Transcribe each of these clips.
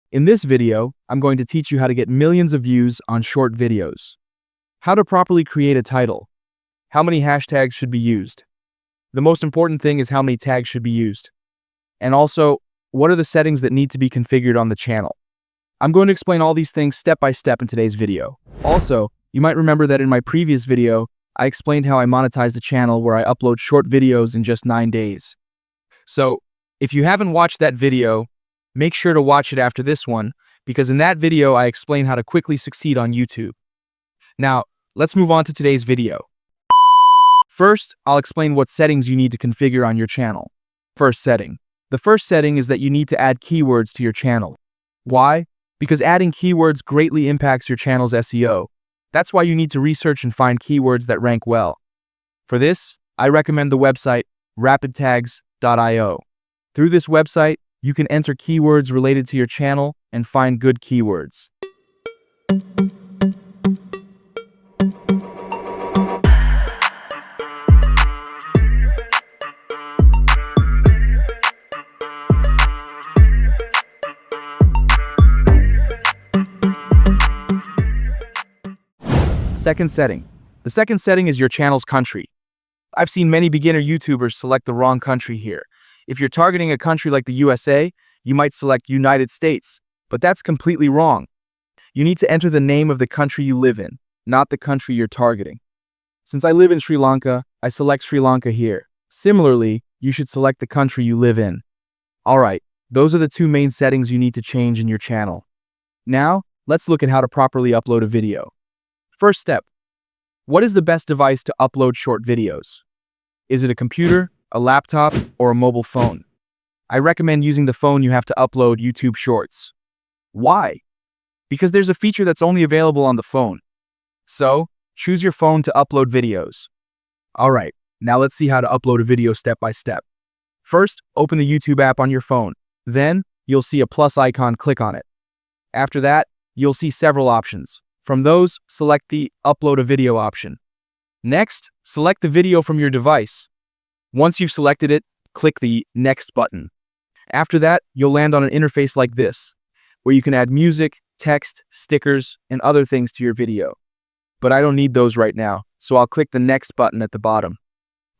In this video, I'm going to teach you how to get millions of views on short videos. How to properly create a title. How many hashtags should be used. The most important thing is how many tags should be used. And also, what are the settings that need to be configured on the channel. I'm going to explain all these things step by step in today's video. Also, you might remember that in my previous video, I explained how I monetize the channel where I upload short videos in just 9 days. So, if you haven't watched that video, make sure to watch it after this one, because in that video I explain how to quickly succeed on YouTube. Now, let's move on to today's video. First, I'll explain what settings you need to configure on your channel. First setting. The first setting is that you need to add keywords to your channel. Why? Because adding keywords greatly impacts your channel's SEO. That's why you need to research and find keywords that rank well. For this, I recommend the website rapidtags.io. Through this website, you can enter keywords related to your channel and find good keywords. Second setting. The second setting is your channel's country. I've seen many beginner YouTubers select the wrong country here. If you're targeting a country like the USA, you might select United States, but that's completely wrong. You need to enter the name of the country you live in, not the country you're targeting. Since I live in Sri Lanka, I select Sri Lanka here. Similarly, you should select the country you live in. Alright, those are the two main settings you need to change in your channel. Now, let's look at how to properly upload a video. First step. What is the best device to upload short videos? Is it a computer, a laptop, or a mobile phone? I recommend using the phone you have to upload YouTube Shorts. Why? Because there's a feature that's only available on the phone. So, choose your phone to upload videos. Alright, now let's see how to upload a video step by step. First, open the YouTube app on your phone. Then, you'll see a plus icon, click on it. After that, you'll see several options. From those, select the Upload a Video option. Next, select the video from your device. Once you've selected it, click the Next button. After that, you'll land on an interface like this, where you can add music, text, stickers, and other things to your video. But I don't need those right now, so I'll click the Next button at the bottom.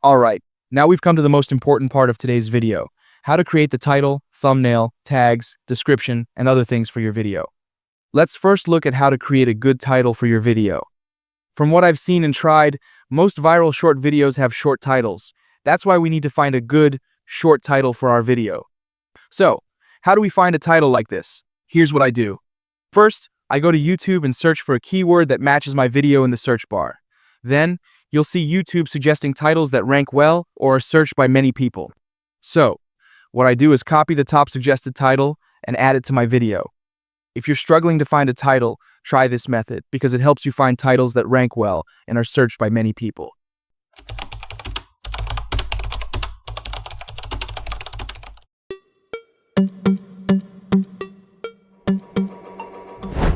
Alright, now we've come to the most important part of today's video, how to create the title, thumbnail, tags, description, and other things for your video. Let's first look at how to create a good title for your video. From what I've seen and tried, most viral short videos have short titles. That's why we need to find a good, short title for our video. So, how do we find a title like this? Here's what I do. First, I go to YouTube and search for a keyword that matches my video in the search bar. Then, you'll see YouTube suggesting titles that rank well or are searched by many people. So, what I do is copy the top suggested title and add it to my video. If you're struggling to find a title, try this method because it helps you find titles that rank well and are searched by many people.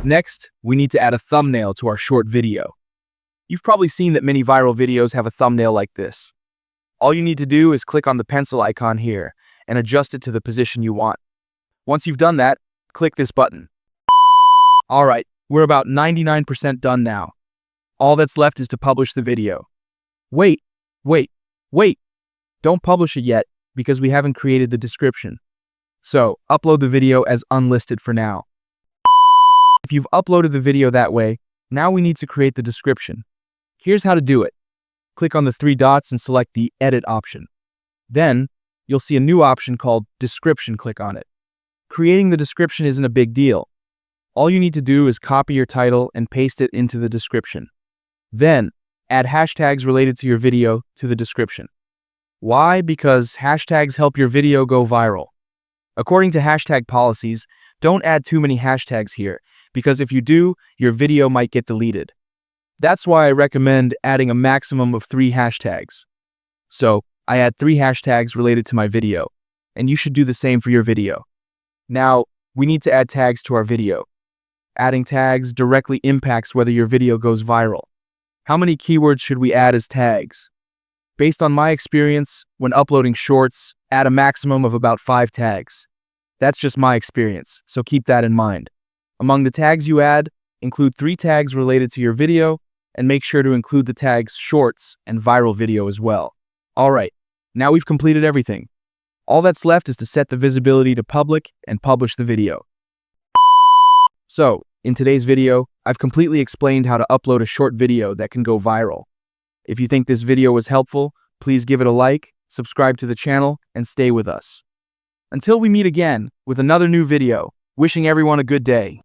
Next, we need to add a thumbnail to our short video. You've probably seen that many viral videos have a thumbnail like this. All you need to do is click on the pencil icon here and adjust it to the position you want. Once you've done that, click this button. Alright, we're about 99% done now. All that's left is to publish the video. Wait! Don't publish it yet because we haven't created the description. So, upload the video as unlisted for now. If you've uploaded the video that way, now we need to create the description. Here's how to do it. Click on the 3 dots and select the Edit option. Then, you'll see a new option called Description. Click on it. Creating the description isn't a big deal. All you need to do is copy your title and paste it into the description. Then, add hashtags related to your video to the description. Why? Because hashtags help your video go viral. According to hashtag policies, don't add too many hashtags here, because if you do, your video might get deleted. That's why I recommend adding a maximum of 3 hashtags. So, I add 3 hashtags related to my video, and you should do the same for your video. Now, we need to add tags to our video. Adding tags directly impacts whether your video goes viral. How many keywords should we add as tags? Based on my experience, when uploading shorts, add a maximum of about 5 tags. That's just my experience, so keep that in mind. Among the tags you add, include 3 tags related to your video, and make sure to include the tags shorts and viral video as well. Alright, now we've completed everything. All that's left is to set the visibility to public and publish the video. So, in today's video, I've completely explained how to upload a short video that can go viral. If you think this video was helpful, please give it a like, subscribe to the channel, and stay with us. Until we meet again with another new video, wishing everyone a good day.